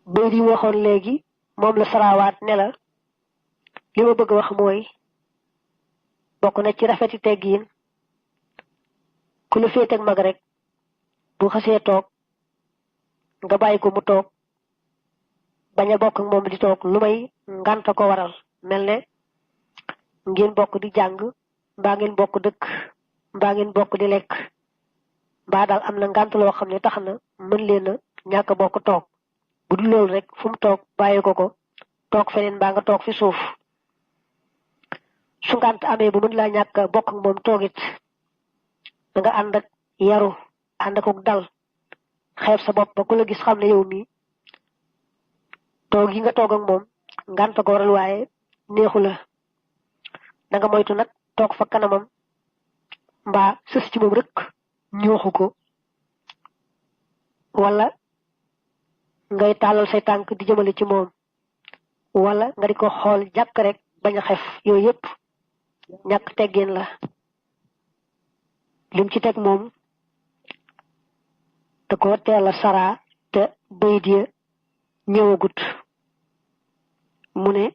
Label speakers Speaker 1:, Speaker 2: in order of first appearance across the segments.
Speaker 1: bay di waxoon léegi moom la sarawaat ne la li ma bëgg wax mooy bokk na ci rafeti teggiin ku la féeteeg mag rek bu xasee toog nga bàyyi ko mu toog bañ a bokk ak moom di toog lu may ngànta ko waral mel ne ngeen bokk di jàng mbaa ngeen bokk dëkk mbaa ngeen bokk di lekk mbaa daal am na ngànt loo xam ne tax na mën leen a ñàkk bokk toog bu dul loolu rek fu mu toog bàyyi ko toog feneen mbaa nga toog fi suuf su ngànt amee bu mën laa ñàkk bokk ak moom toogit da nga ànd ak yaru ànd ak dal xeeb sa bopp ba ku la gis xam ne yow mii toog yi nga toog ak moom ngànt ko waral waaye neexu la da nga moytu nag toog fa kanamam mbaa sës ci moom rek ñooxu ko wala ngay tàllal say tànk di jëmale ci moom wala nga di ko xool jàkk rek bañ a xef yooyu yëpp ñàkk teggin la lim ci teg moom da ko teel a saraa te bayit ya ñëwagut mu ne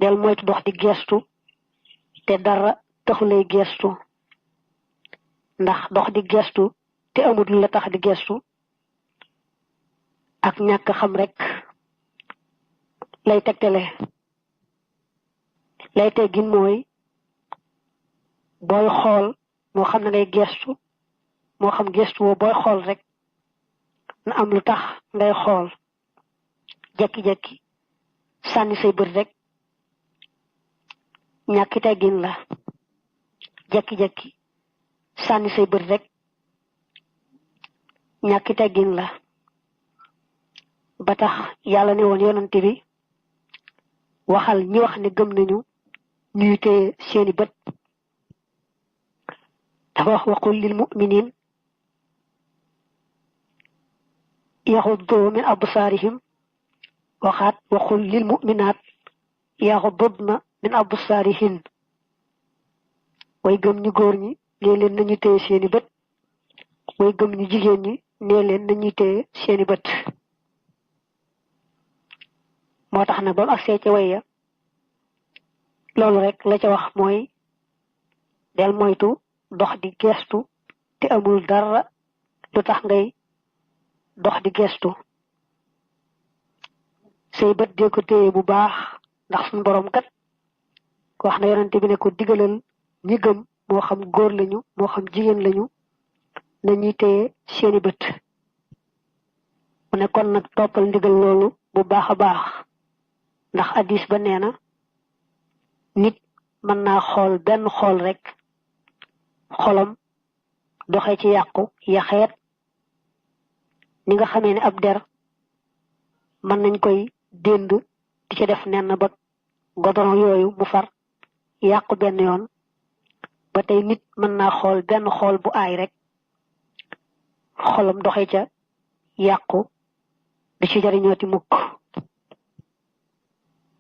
Speaker 1: del moytu dox di gestu te dara taxulay gestu ndax dox di gestu te amul lu la tax di gestu ak ñàkk xam rek lay tegtale lay teggin mooy booy xool moo xam ne ngay gestu moo xam gestu woo booy xool rek na am lu tax ngay xool jekki-jekki sànni say bët rek ñàkki teggin la jekki-jekki sànni say bët rek ñàkki teggin la ba tax yàlla ne woon yonante bi waxal ñi wax ne gëm nañu ñuy téye seeni bët dafa wax waqul lil mu'minin yaxuddu min absaarihim waxaat waqul lil mu'minaat yaxuddudna min absaarihin way gëm ñu góor ñi nee leen nañu téye seeni bët way gëm ñu jigéen ñi nee leen nañuy téye seeni bët moo tax nag ba mu agsee ca way ya loolu rek la ca wax mooy del moytu dox di gestu te amul dara lu tax ngay dox di gestu say bët dee ko téye bu baax ndax suñu borom kat wax na yonante bi ne ko digalal ñi gëm moo xam góor lañu moo xam jigéen lañu nañuy téye seeni bët mu ne kon nag toppal ndigal loolu bu baax a baax ndax addis ba nee na nit mën naa xool benn xool rek xolam doxe ci yàqu yaxeet ni nga xamee ne ab der mën nañ koy dénd di ca def nenn ba godoron yooyu mu far yàqu benn yoon ba tey nit mën naa xool benn xool bu aay rek xolam doxe ca yàqu di ci jariñooti mukk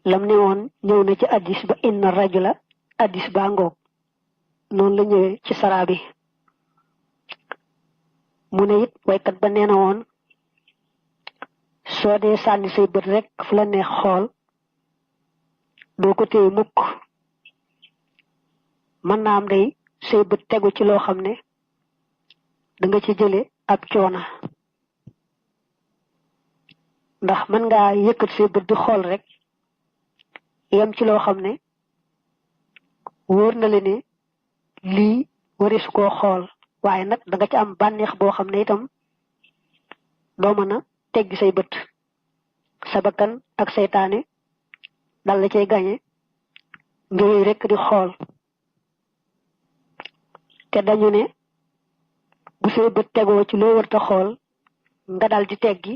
Speaker 1: lam ne woon ñëw na ci addis ba inna rajula addis ba ngoog noonu la ñëwee ci saraa bi mu ne it waykat ba nee na woon soo dee sànni say bët rek fu la neex xool doo ko téye mukk mën naa am day say bët tegu ci loo xam ne da nga ci jële ab coona ndax mën ngaa yëkkat say bët di xool rek yem ci loo xam ne wóor na la ne lii warisu koo xool waaye nag da nga ci am bànneex boo xam ne itam doo mën a teggi say bët sa bakkan ak seytaane dal la cay gañe nga wéy rek di xool te dañu ne bu say bët tegoo ci loo warta xool nga dal di teggi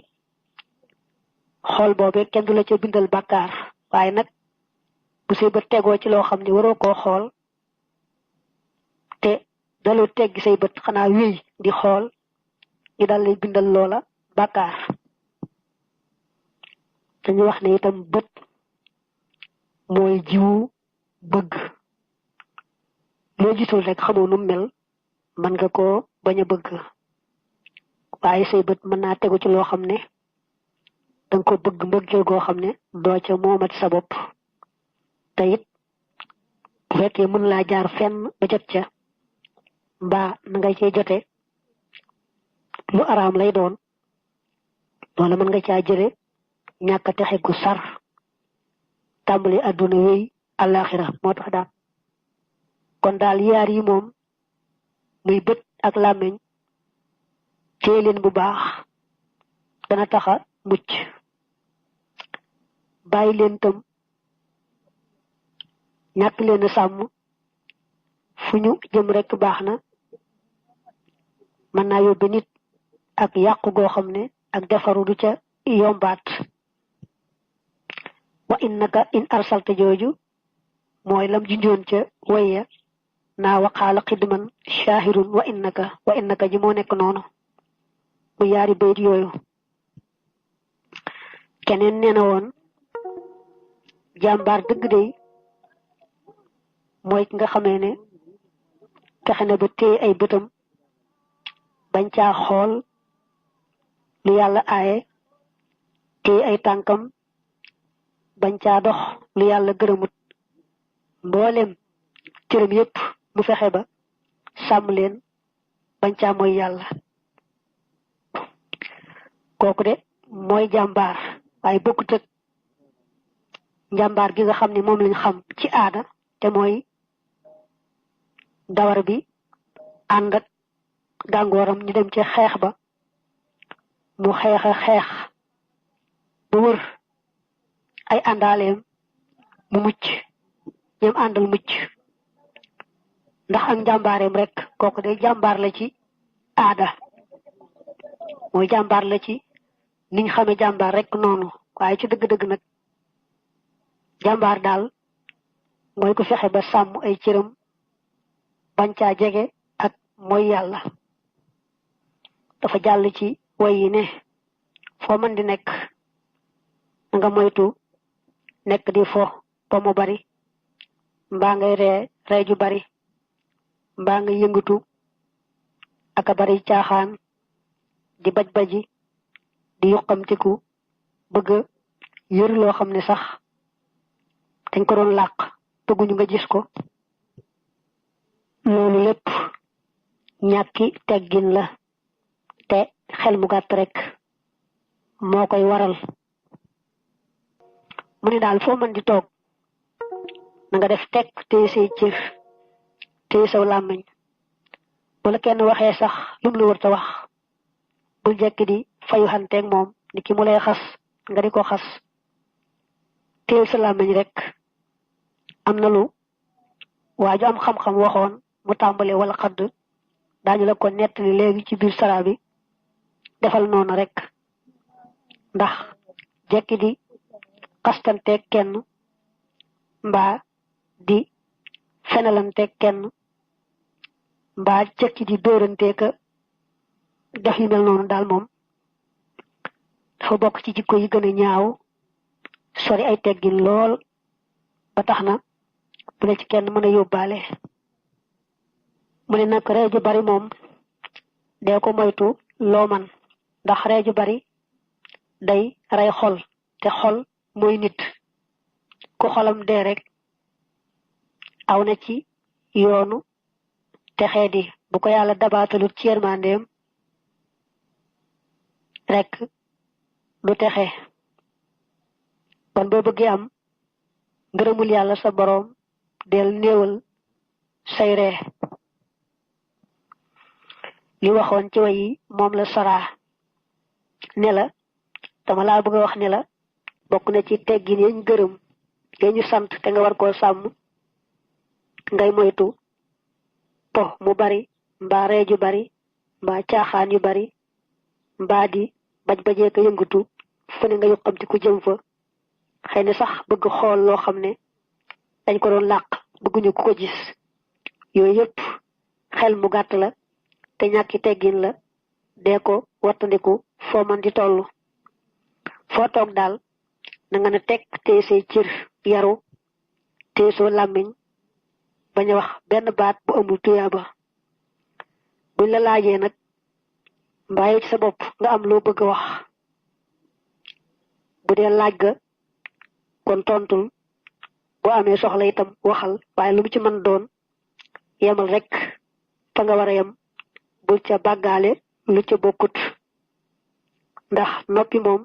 Speaker 1: xool boobee kenn du la ca bindal bàkkaar waaye nag bu say bët tegoo ci loo xam ne waroo koo xool te daloo teggi say bët xanaa wéy di xool ñu dal lay bindal loola bàkkaar dañu wax ne itam bët mooy jiwu bëgg loo gisul rek xamoo nu mel mën nga koo bañ a bëgg waaye say bët mën naa tegu ci loo xam ne danga ko bëgg mbëggeel goo xam ne doo ca moomat sa bopp te it bu fekkee mën laa jaar fenn ba jot ca mbaa na nga cee jote lu araam lay doon loola mën nga caa jële ñàkk a texe gu sar tàmbali àdduna wéy àllaaxira moo tax daal kon daal yaar yi moom muy bët ak làmmiñ téye leen bu baax dana taxa mucc bàyyi leen tam ñàkk leen a sàmm fu ñu jëm rekk baax na mën naa yóbbe nit ak yàqu goo xam ne ak defaru du ca yombaat wa innaka in arsalta jooju mooy lam junjoon ca waya naa waqaala xidman shahirun wa innaka ji moo nekk noonu mu yaari bayit yooyu keneen nee na woon jàmbaar dëgg day mooy ki nga xamee ne fexe na ba téye ay bëtam bañ caa xool lu yàlla aaye téye ay tànkam bañ caa dox lu yàlla gërëmut mboolem cëram yépp mu fexe ba sàmm leen bañ caa mooy yàlla kooku de mooy jàmbaar waaye bokkut ak njàmbaar gi nga xam ne moom lañ xam ci aada te mooy dawar bi ànd ak gàngooram ñu dem ci xeex ba mu xeex a xeex bu wër ay àndaaleem mu mucc ñoom àndal mucc ndax ak njàmbaareem rek kooku day jàmbaar la ci aada mooy jàmbaar la ci niñ xame jàmbaar rek noonu waaye ci dëgg-dëgg nag jàmbaar daal mooy ko fexe ba sàmm ay cëram bañ caa jege ak mooy yàlla dafa jàll ci way yi ne foo mën di nekk nga moytu nekk di fo ba mu bari mbaa ngay ree ju bari mbaa nga yëngatu aka bari caaxaan di baj-baji di yuqamtiku bëgg yëru loo xam ne sax dañ ko doon làq bëgguñu nga gis ko loolu lépp ñàkki teggin la te xel mu gàtt rek moo koy waral mu ne daal foo mën di toog na nga def tekk téye say cër téye saw làmmiñ bu la kenn waxee sax lum la wërta wax bul jekki di fayu xanteeg moom ni ki mu lay xas nga di ko xas téye sa làmmiñ rek am na lu waa ju am xam-xam waxoon mu tàmbale wala xadd daañu la ko nettali léegi ci biir sara bi defal noonu rek ndax jekki di xastanteeg kenn mbaa di fenalanteeg kenn mbaa jekki di dóoranteeka def yu mel noonu daal moom dafa bokk ci jikko yi gën a ñaaw sori ay teggin lool ba tax na bu la ci kenn mën a yóbbaale mu ne nag ree ju bari moom dee ko moytu loo man ndax ree ju bari day rey xol te xol mooy nit ku xolam dee rek aw na ci yoonu texee di bu ko yàlla dabaatalut ci yërmandeem rek du texe kon boo bëggee am ngërëmul yàlla sa boroom del néewal say ree li waxoon ci way yi moom la saraa ne la dama laa bëgg a wax ne la bokk na ci teggin yañ gërëm yañu sant te nga war koo sàmm ngay moytu po mu bari mbaa ree ju bari mbaa caaxaan yu bari mbaa di baj-bajee ko yëngatu fu ne nga yuqamti ku jëm fa xëy na sax bëgg xool loo xam ne dañ ko doon làq bëgguñu ku ko gis yooyu yëpp xel mu gàtt la te ñàkki teggin la dee ko wattandiku foo man di toll foo toog daal na nga ne teg téye say cër yaru téye soo làmmiñ bañ a wax benn baat bu amul tuyaaba buñ la laajee nag mbaa yow ci sa bopp nga am loo bëgg a wax bu dee laaj ga kon tontul boo amee soxla itam waxal waaye lu mu ci mën doon yemal rek fa nga war a yem bul ca bàggaale lu ca bokkut ndax noppi moom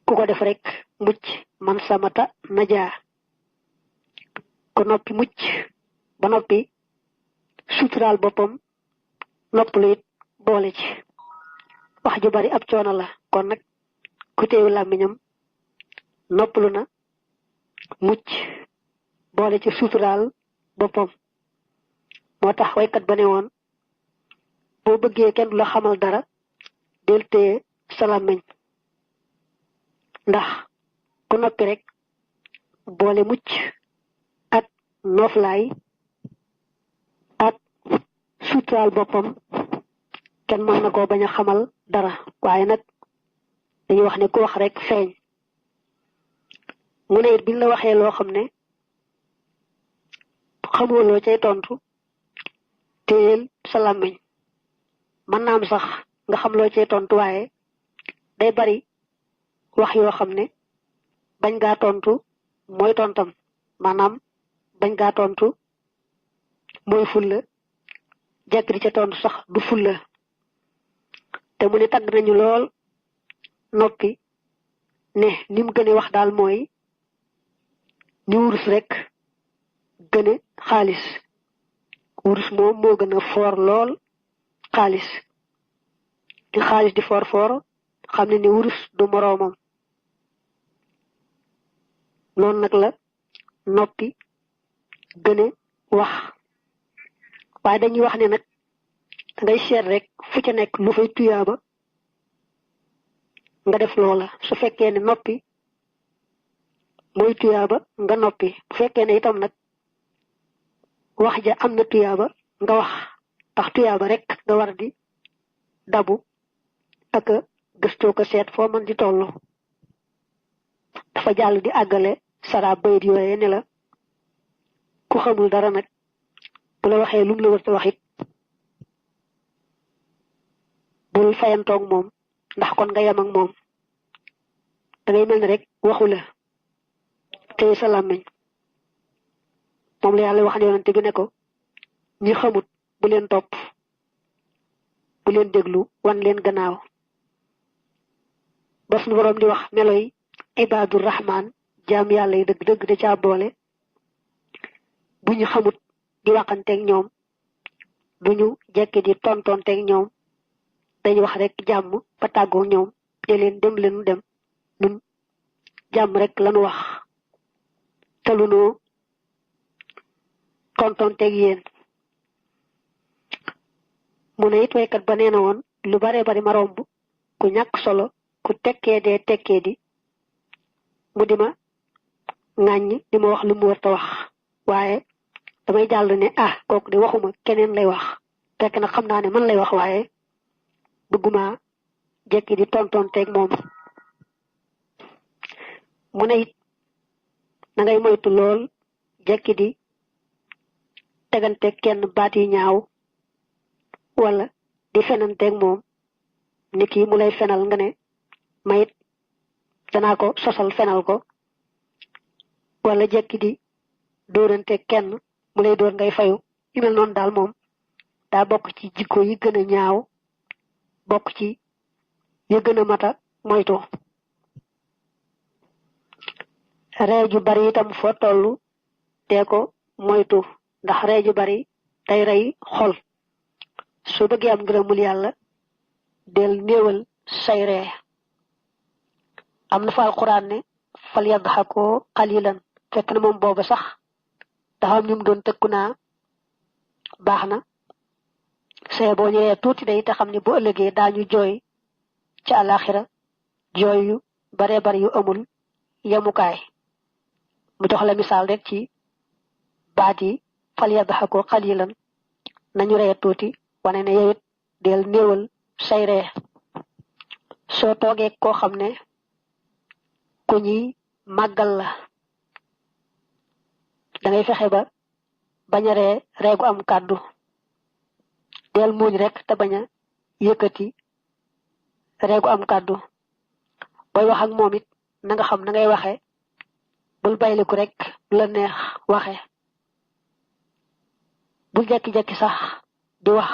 Speaker 1: ku ko def rek mucc man samata najaa ko noppi mucc ba noppi suturaal boppam noppalu it boole ci wax ju bari ab coono la kon nag ku teewu làmmiñam noppalu na mucc boole ci suturaal boppam moo tax waykat ba ne woon boo bëggee kenn du la xamal dara del téye sa làmmiñ ndax ku noppi rek boole mucc ak nooflaay ak suturaal boppam kenn mën na koo bañ a xamal dara waaye nag dañuy wax ne ku wax rek feeñ mu ne it biñ la waxee loo xam ne xamoo loo cay tontu téyel sa làmmiñ mën naa am sax nga xam loo cay tontu waaye day bari wax yoo xam ne bañ gaa tontu mooy tontam maanaam bañ gaa tontu mooy fulla jekk di ca tontu sax du fulla te mu ne tagg nañu lool noppi ne ni mu gëne wax daal mooy ni wurus rek gëne xaalis wurus moom moo gën a foor lool xaalis di xaalis di foor foor xam ne ni wurus du moroomam noonu nag la noppi gëne wax waaye dañuy wax ne nag ngay seet rek fu ca nekk lu fay tuyaaba nga def loola su fekkee ne noppi mooy tuyaaba nga noppi bu fekkee ne itam nag wax ja am na tuyaaba nga wax ndax tuyaaba rek nga war di dabu ak gëstoo ko seet foo mën di tollu dafa jàll di àggale sara bayit yooye ne la ku xamul dara nag bu la waxee lum la war a wax it bul fayantoog moom ndax kon nga yem ak moom dangay mel ni rek waxu la téye sa làmmiñ moom la yàlla wax ne yonante bi ne ko ñi xamut bu leen topp bu leen déglu wan leen gannaaw ba suñu boroom di wax meloy ibadur rahman jaam yàlla yi dëgg-dëgg da caa boole bu ñu xamut di waxanteeg ñoom duñu jekki di tontonteeg ñoom dañu wax rek jàmm ba tàggoo ñoom ne leen dem leenu dem nun jàmm rek lañu wax te lu noo tontonteeg yéen mu ne it waykat ba nee na woon lu bare bari ma romb ku ñàkk solo ku tekkee dee tekkee di mu di ma ŋàññ di ma wax lu mu war ta wax waaye damay jàll ne kooku de waxuma keneen lay wax fekk na xam naa ne man lay wax waaye bëgguma jekki di tontonteeg moom mu ne it na ngay moytu lool jekki di teganteeg kenn baat yu ñaaw wala di fenanteeg moom ni kii mu lay fenal nga ne mayit danaa ko sosal fenal ko wala jekki di dóoranteeg kenn mu lay dóor ngay fayu yu mel noonu daal moom daa bokk ci jikko yi gën a ñaaw bokk ci yi gën a mata moytu ree ju bari itam foo tollu dee ko moytu ndax ree ju bari day rey xol soo bëggee am ngërëmul yàlla del néewal say ree am na fa alquran ne fal yadhakoo qalilan fekk na moom booba sax dafa am ñum doon tëkku naa baax na see boo ñëwee tuuti day te xam ne bu ëllëgee daañu jooy ci àlaxira jooy yu baree bari yu amul yemukaay mu jox la misaal rek ci baat yi fal yadhakoo qalilan nañu ree tuuti wane ne yow it del néewal say ree soo toogee koo xam ne ku ñuy màggal la dangay fexe ba bañ a ree gu am kàddu del muuñ rek te bañ a yëkkati ree gu am kàddu booy wax ak moom it na nga xam na ngay waxe bul bayliku rek lu la neex waxe bul jekki-jekki sax di wax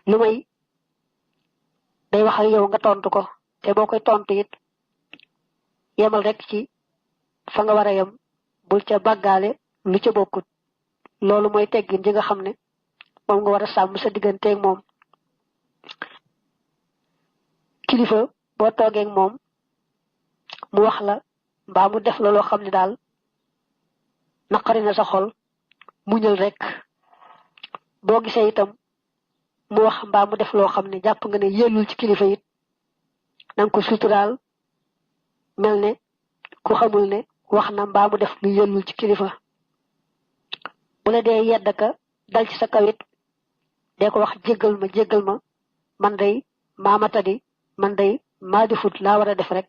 Speaker 1: lu may day wax ak yow nga tontu ko te boo koy tontu it yemal rek ci fa nga war a yem bul ca bàggaale lu ca bokkut loolu mooy teggin ji nga xam ne moom nga war a sàmm sa digganteeg moom kilifa boo toogeeg moom mu wax la mbaa mu def la loo xam ne daal naqari na sa xol muñal rek boo gisee itam mu wax mbaa mu def loo xam ne jàpp nga ne yellul ci kilifa it na nga ko suturaal mel ne ku xamul ne wax na mbaa mu def lu yellul ci kilifa bu la dee yedd ka dal ci sa kawit dee ko wax jéggal ma man day maa matadi man day maa defut laa war a def rek